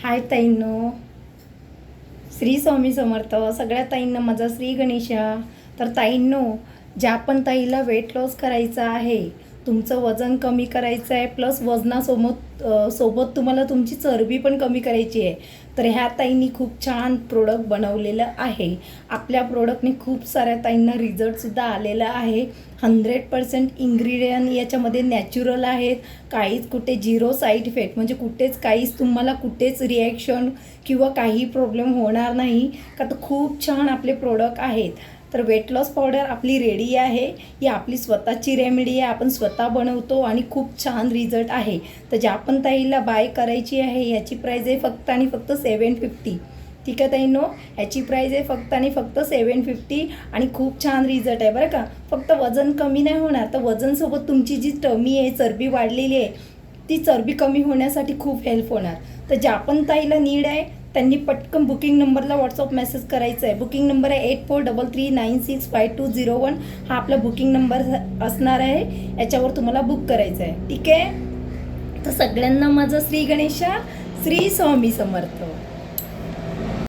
हाय ताईंनो, श्री स्वामी समर्थ. सगळ्या ताईंना माझा श्री गणेशा. तर ताईंनो, ज्या पण ताईला वेट लॉस करायचं आहे, तुमचं वजन कमी करायचं आहे, प्लस सोबत तुम्हाला तुमची चरबी पण कमी करायची आहे, तर ह्या ताईंनी खूप छान प्रोडक्ट बनवलेलं आहे. आपल्या प्रोडक्टने खूप साऱ्या ताईंना रिझल्टसुद्धा आलेला आहे. 100% इन्ग्रेडियंट याच्यामध्ये नॅचरल आहेत. काहीच कुठे झिरो साईड इफेक्ट, म्हणजे काहीच तुम्हाला कुठेच रिॲक्शन किंवा काही प्रॉब्लेम होणार नाही का. तर खूप छान आपले प्रोडक्ट आहेत. तर वेट लॉस पावडर आपली रेडी आहे. ही आपली स्वतःची रेमेडी आहे, आपण स्वतः बनवतो आणि खूप छान रिझल्ट आहे. तर ज्या पण ताईला बाय करायची आहे, याची प्राईज आहे फक्त आणि फक्त 750. ठीक आहे ताईंनो, ह्याची प्राईज आहे फक्त आणि फक्त 750 आणि खूप छान रिझल्ट आहे बरं का. फक्त वजन कमी नाही होणार, तर वजनसोबत तुमची जी टमी आहे, चरबी वाढलेली आहे, ती चरबी कमी होण्यासाठी खूप हेल्प होणार. तर ज्या पण ताईला नीड आहे त्यांनी पटकन बुकिंग नंबरला व्हॉट्सअप मेसेज करायचा आहे. बुकिंग नंबर आहे 8433965201. हा आपला बुकिंग नंबर असणार आहे, याच्यावर तुम्हाला बुक करायचं आहे. ठीक आहे. तर सगळ्यांना माझा श्री गणेशा, श्री स्वामी समर्थ.